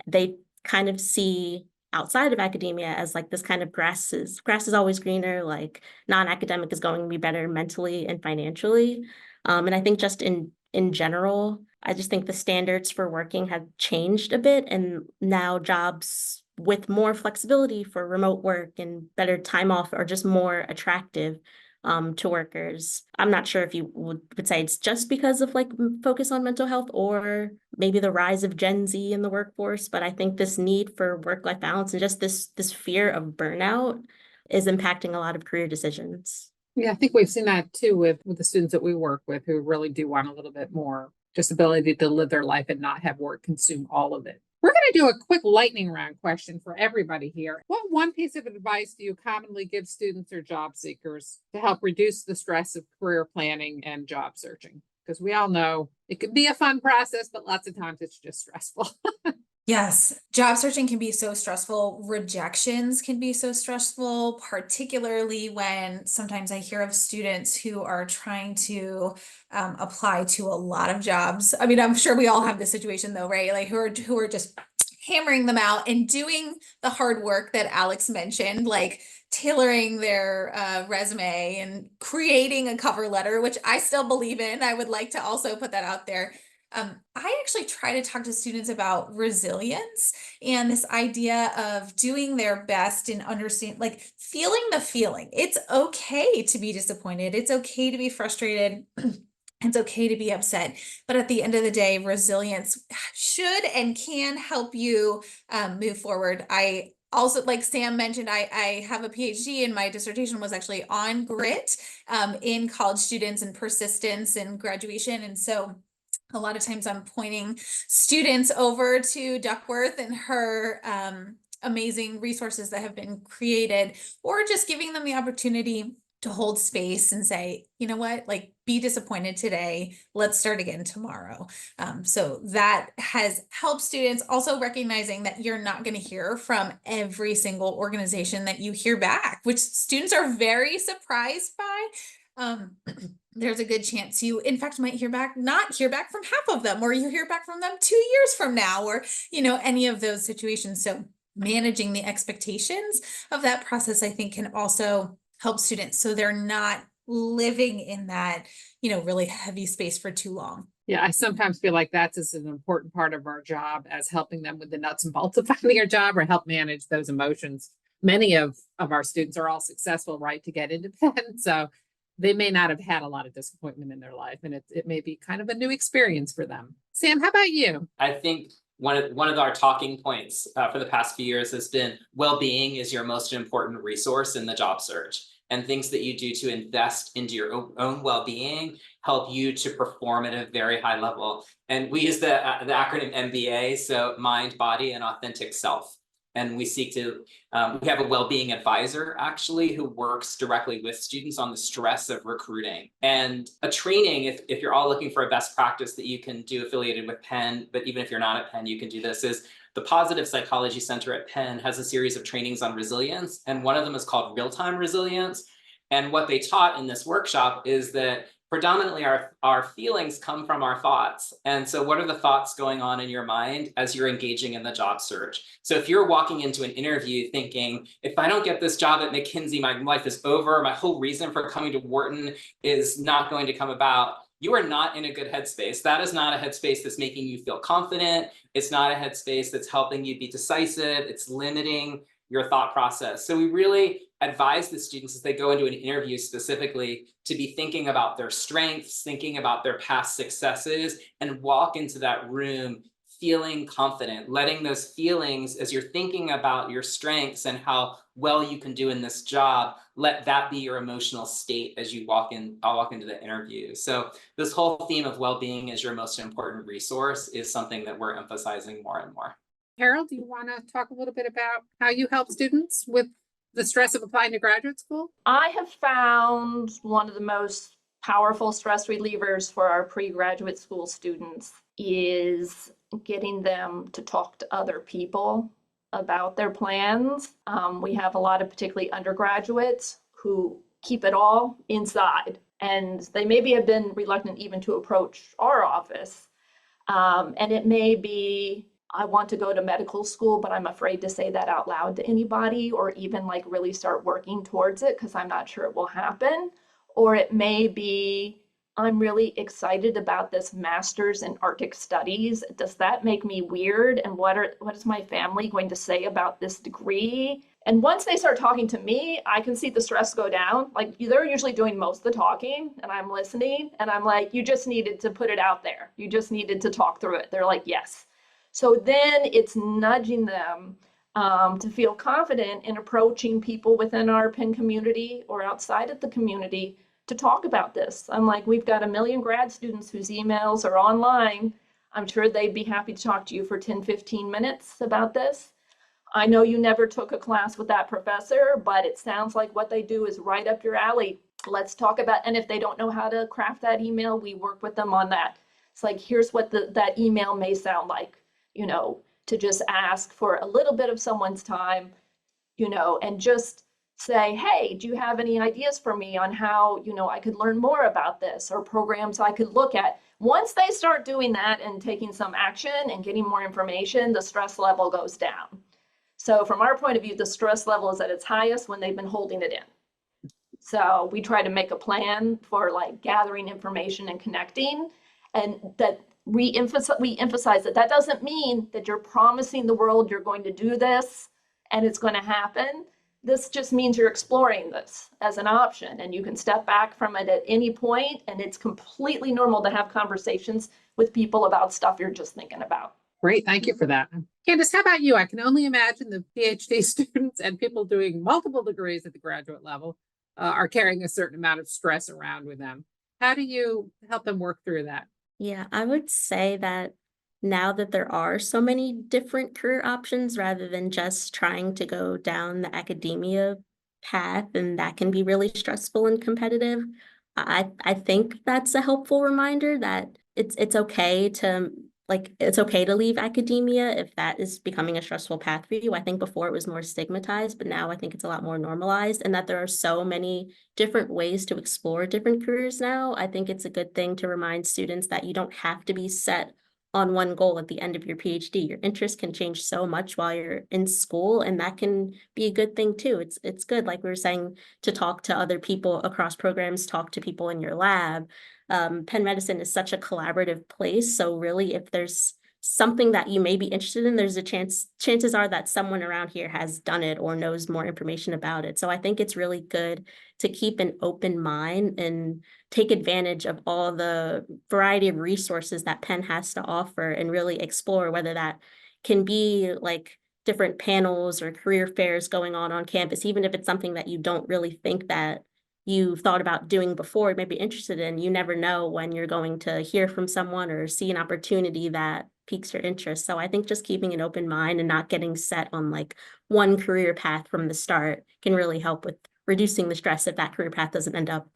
They kind of see outside of academia as like this kind of grass is always greener, like non-academic is going to be better mentally and financially. And I think just in general, I just think the standards for working have changed a bit, and now jobs with more flexibility for remote work and better time off are just more attractive to workers. I'm not sure if you would say it's just because of like focus on mental health or maybe the rise of Gen Z in the workforce, but I think this need for work-life balance and just this fear of burnout is impacting a lot of career decisions. Yeah, I think we've seen that too with the students that we work with who really do want a little bit more just ability to live their life and not have work consume all of it. We're going to do a quick lightning round question for everybody here. What one piece of advice do you commonly give students or job seekers to help reduce the stress of career planning and job searching? Because we all know it can be a fun process, but lots of times it's just stressful. Yes, job searching can be so stressful. Rejections can be so stressful, particularly when sometimes I hear of students who are trying to apply to a lot of jobs. I mean, I'm sure we all have this situation though, right? Like who are just hammering them out and doing the hard work that Alex mentioned, like tailoring their resume and creating a cover letter, which I still believe in. I would like to also put that out there. I actually try to talk to students about resilience and this idea of doing their best and understand, like feeling the feeling. It's okay to be disappointed. It's okay to be frustrated. It's okay to be upset. But at the end of the day, resilience should and can help you move forward. I also, like Sam mentioned, I have a PhD and my dissertation was actually on grit in college students and persistence and graduation. And so a lot of times I'm pointing students over to Duckworth and her amazing resources that have been created, or just giving them the opportunity to hold space and say, you know what, like be disappointed today, let's start again tomorrow. So that has helped students, also recognizing that you're not going to hear from every single organization that you hear back, which students are very surprised by. There's a good chance you, in fact, might not hear back from half of them, or you hear back from them 2 years from now, or, any of those situations. So managing the expectations of that process, I think, can also help students so they're not living in that, really heavy space for too long. Yeah, I sometimes feel like that's as an important part of our job as helping them with the nuts and bolts of finding a job or help manage those emotions. Many of our students are all successful, right, to get into Penn. So they may not have had a lot of disappointment in their life, and it may be kind of a new experience for them. Sam, how about you? I think one of our talking points for the past few years has been well-being is your most important resource in the job search, and things that you do to invest into your own well-being help you to perform at a very high level. And we use the acronym MBA, so mind, body, and authentic self. And we seek to, we have a well-being advisor actually who works directly with students on the stress of recruiting. And a training, if you're all looking for a best practice that you can do affiliated with Penn, but even if you're not at Penn, you can do this, is the Positive Psychology Center at Penn has a series of trainings on resilience. And one of them is called real-time resilience. And what they taught in this workshop is that predominantly our feelings come from our thoughts. And so what are the thoughts going on in your mind as you're engaging in the job search? So if you're walking into an interview thinking, if I don't get this job at McKinsey, my life is over, my whole reason for coming to Wharton is not going to come about, you are not in a good headspace. That is not a headspace that's making you feel confident. It's not a headspace that's helping you be decisive. It's limiting your thought process. So we really advise the students as they go into an interview specifically to be thinking about their strengths, thinking about their past successes, and walk into that room feeling confident, letting those feelings, as you're thinking about your strengths and how well you can do in this job, let that be your emotional state as you walk into the interview. So this whole theme of well-being as your most important resource is something that we're emphasizing more and more. Carol, do you want to talk a little bit about how you help students with the stress of applying to graduate school? I have found one of the most powerful stress relievers for our pre-graduate school students is getting them to talk to other people about their plans. We have a lot of particularly undergraduates who keep it all inside, and they maybe have been reluctant even to approach our office. And it may be, I want to go to medical school, but I'm afraid to say that out loud to anybody or even like really start working towards it because I'm not sure it will happen. Or it may be, I'm really excited about this master's in Arctic studies. Does that make me weird? And what is my family going to say about this degree? And once they start talking to me, I can see the stress go down. Like they're usually doing most of the talking and I'm listening and I'm like, you just needed to put it out there. You just needed to talk through it. They're like, yes. So then it's nudging them to feel confident in approaching people within our Penn community or outside of the community to talk about this. I'm like, we've got 1 million grad students whose emails are online. I'm sure they'd be happy to talk to you for 10, 15 minutes about this. I know you never took a class with that professor, but it sounds like what they do is right up your alley. Let's talk about, and if they don't know how to craft that email, we work with them on that. It's like, here's what that email may sound like, you know, to just ask for a little bit of someone's time, you know, and just say, hey, do you have any ideas for me on how, you know, I could learn more about this or programs I could look at? Once they start doing that and taking some action and getting more information, the stress level goes down. So from our point of view, the stress level is at its highest when they've been holding it in. So we try to make a plan for like gathering information and connecting, and that we emphasize that that doesn't mean that you're promising the world you're going to do this and it's going to happen. This just means you're exploring this as an option and you can step back from it at any point, and it's completely normal to have conversations with people about stuff you're just thinking about. Great, thank you for that. Candace, how about you? I can only imagine the PhD students and people doing multiple degrees at the graduate level are carrying a certain amount of stress around with them. How do you help them work through that? Yeah, I would say that now that there are so many different career options rather than just trying to go down the academia path, and that can be really stressful and competitive, I think that's a helpful reminder that it's okay to leave academia if that is becoming a stressful path for you. I think before it was more stigmatized, but now I think it's a lot more normalized, and that there are so many different ways to explore different careers now. I think it's a good thing to remind students that you don't have to be set on one goal at the end of your PhD. Your interests can change so much while you're in school, and that can be a good thing too. It's good, like we were saying, to talk to other people across programs, talk to people in your lab. Penn Medicine is such a collaborative place, so really if there's something that you may be interested in, there's a chances are that someone around here has done it or knows more information about it. So I think it's really good to keep an open mind and take advantage of all the variety of resources that Penn has to offer and really explore, whether that can be like different panels or career fairs going on campus, even if it's something that you don't really think that you've thought about doing before, maybe interested in. You never know when you're going to hear from someone or see an opportunity that piques your interest. So I think just keeping an open mind and not getting set on like one career path from the start can really help with reducing the stress if that career path doesn't end up,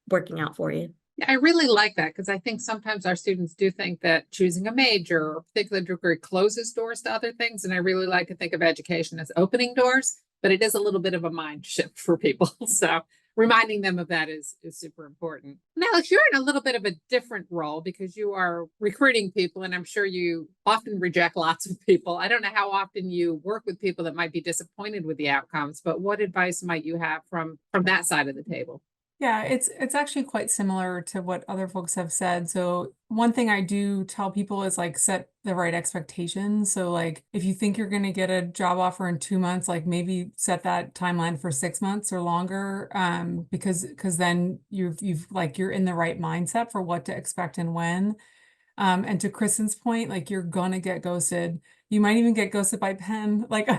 working out for you. Yeah, I really like that because I think sometimes our students do think that choosing a major or a particular degree closes doors to other things. And I really like to think of education as opening doors, but it is a little bit of a mind shift for people. So reminding them of that is super important. Now, Alex, you're in a little bit of a different role because you are recruiting people, and I'm sure you often reject lots of people. I don't know how often you work with people that might be disappointed with the outcomes, but what advice might you have from that side of the table? Yeah, it's actually quite similar to what other folks have said. So one thing I do tell people is like set the right expectations. So like if you think you're going to get a job offer in 2 months, like maybe set that timeline for 6 months or longer, because then you've like you're in the right mindset for what to expect and when. And to Kristen's point, like you're gonna get ghosted. You might even get ghosted by Penn. Like,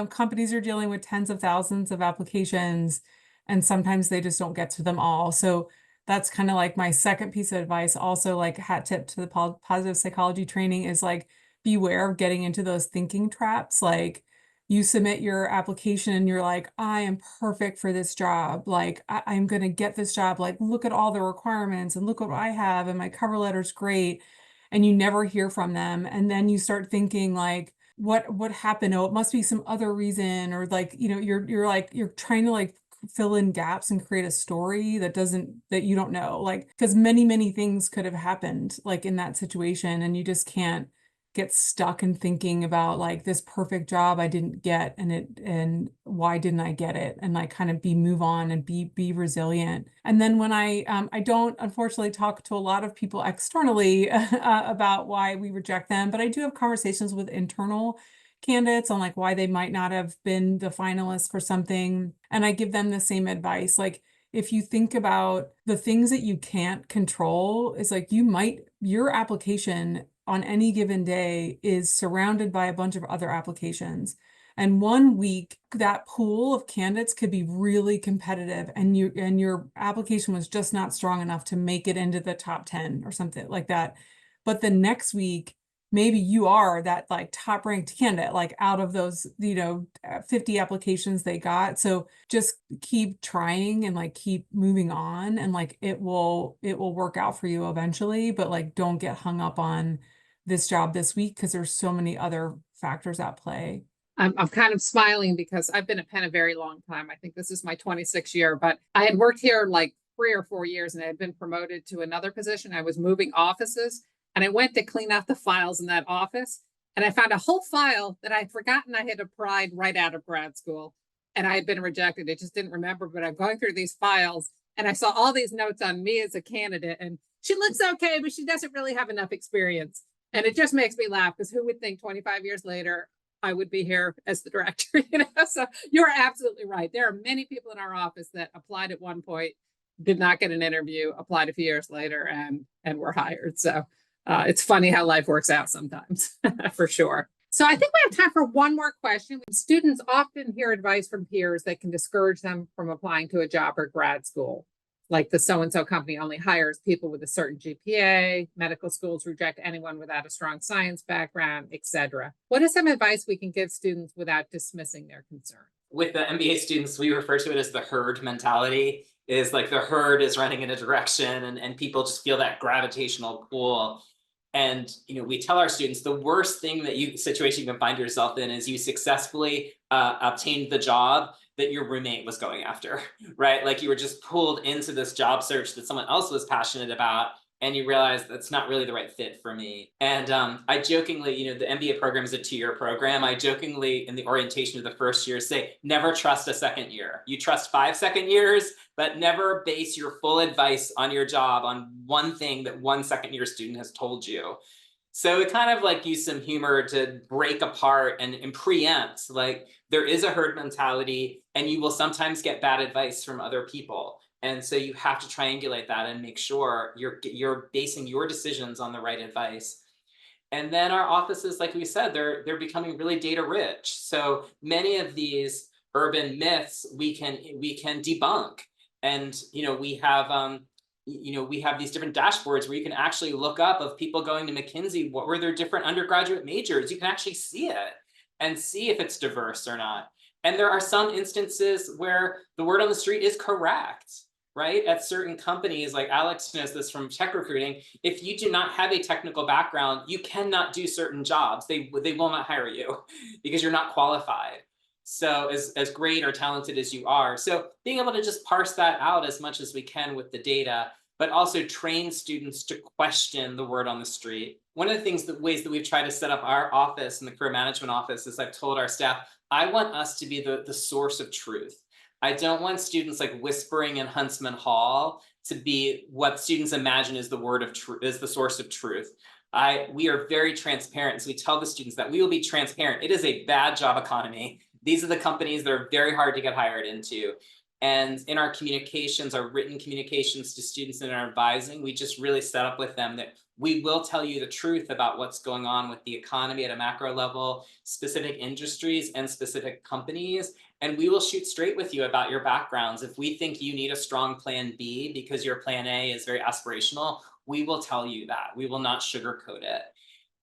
companies are dealing with tens of thousands of applications, and sometimes they just don't get to them all. So that's kind of like my second piece of advice. Also, like hat tip to the positive psychology training is like beware of getting into those thinking traps. Like you submit your application and you're like, I am perfect for this job. Like I'm going to get this job. Like, look at all the requirements and look what I have. And my cover letter's great. And you never hear from them. And then you start thinking like, what happened? Oh, it must be some other reason. Or like, you're trying to like fill in gaps and create a story that you don't know. Like, because many things could have happened like in that situation. And you just can't get stuck in thinking about like this perfect job I didn't get and why didn't I get it, and like kind of move on and be resilient. And then when I don't unfortunately talk to a lot of people externally about why we reject them, but I do have conversations with internal candidates on like why they might not have been the finalist for something, and I give them the same advice. Like if you think about the things that you can't control, is like your application on any given day is surrounded by a bunch of other applications. And 1 week, that pool of candidates could be really competitive, and your application was just not strong enough to make it into the top 10 or something like that. But the next week, maybe you are that like top ranked candidate, like out of those, 50 applications they got. So just keep trying and like keep moving on, and like it will work out for you eventually, but like don't get hung up on this job this week because there's so many other factors at play. I'm kind of smiling because I've been at Penn a very long time. I think this is my 26th year, but I had worked here like 3 or 4 years and I had been promoted to another position. I was moving offices and I went to clean out the files in that office. And I found a whole file that I had forgotten I had applied right out of grad school. And I had been rejected. I just didn't remember, but I'm going through these files and I saw all these notes on me as a candidate. And she looks okay, but she doesn't really have enough experience. And it just makes me laugh because who would think 25 years later, I would be here as the director, So you're absolutely right. There are many people in our office that applied at one point, did not get an interview, applied a few years later and were hired. So it's funny how life works out sometimes, for sure. So I think we have time for one more question. Students often hear advice from peers that can discourage them from applying to a job or grad school. Like the so-and-so company only hires people with a certain GPA, medical schools reject anyone without a strong science background, etc. What is some advice we can give students without dismissing their concern? With the MBA students, we refer to it as the herd mentality. Is like the herd is running in a direction and people just feel that gravitational pull. And we tell our students the worst situation you can find yourself in is you successfully obtained the job that your roommate was going after, right? Like you were just pulled into this job search that someone else was passionate about, and you realize that's not really the right fit for me. And I jokingly, the MBA program is a 2-year program. I jokingly, in the orientation of the first year, say, never trust a second year. You trust 5 second years, but never base your full advice on your job on one thing that one second year student has told you. So it kind of like use some humor to break apart and preempt, like there is a herd mentality and you will sometimes get bad advice from other people. And so you have to triangulate that and make sure you're basing your decisions on the right advice. And then our offices, like we said, they're becoming really data rich. So many of these urban myths we can debunk. And we have these different dashboards where you can actually look up of people going to McKinsey, what were their different undergraduate majors. You can actually see it and see if it's diverse or not. And there are some instances where the word on the street is correct, right? At certain companies, like Alex knows this from tech recruiting, if you do not have a technical background, you cannot do certain jobs. They will not hire you because you're not qualified. So as great or talented as you are. So being able to just parse that out as much as we can with the data, but also train students to question the word on the street. One of the ways that we've tried to set up our office in the career management office is I've told our staff, I want us to be the source of truth. I don't want students like whispering in Huntsman Hall to be what students imagine is the word of truth, is the source of truth. We are very transparent. So we tell the students that we will be transparent. It is a bad job economy. These are the companies that are very hard to get hired into. And in our communications, our written communications to students in our advising, we just really set up with them that we will tell you the truth about what's going on with the economy at a macro level, specific industries and specific companies. And we will shoot straight with you about your backgrounds. If we think you need a strong plan B because your plan A is very aspirational, we will tell you that. We will not sugarcoat it.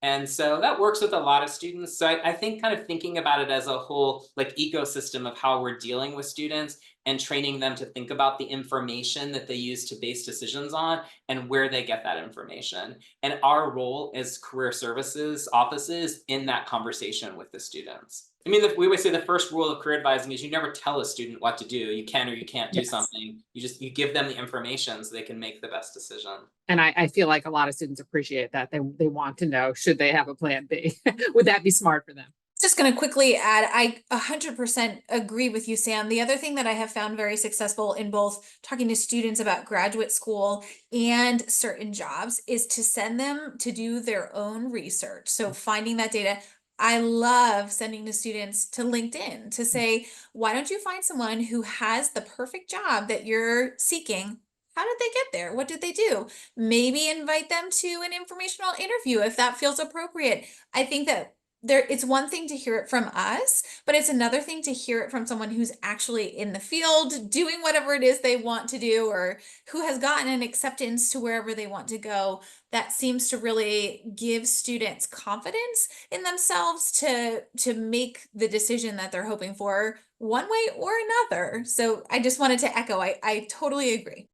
And so that works with a lot of students. So I think kind of thinking about it as a whole like ecosystem of how we're dealing with students and training them to think about the information that they use to base decisions on and where they get that information. And our role as career services offices in that conversation with the students. I mean, we always say the first rule of career advising is you never tell a student what to do. You can or you can't do something. You give them the information so they can make the best decision. And I feel like a lot of students appreciate that. They want to know, should they have a plan B? Would that be smart for them? Just going to quickly add, I 100% agree with you, Sam. The other thing that I have found very successful in both talking to students about graduate school and certain jobs is to send them to do their own research. So finding that data. I love sending the students to LinkedIn to say, why don't you find someone who has the perfect job that you're seeking? How did they get there? What did they do? Maybe invite them to an informational interview if that feels appropriate. I think that it's one thing to hear it from us, but it's another thing to hear it from someone who's actually in the field doing whatever it is they want to do, or who has gotten an acceptance to wherever they want to go. That seems to really give students confidence in themselves to make the decision that they're hoping for one way or another. So I just wanted to echo, I totally agree.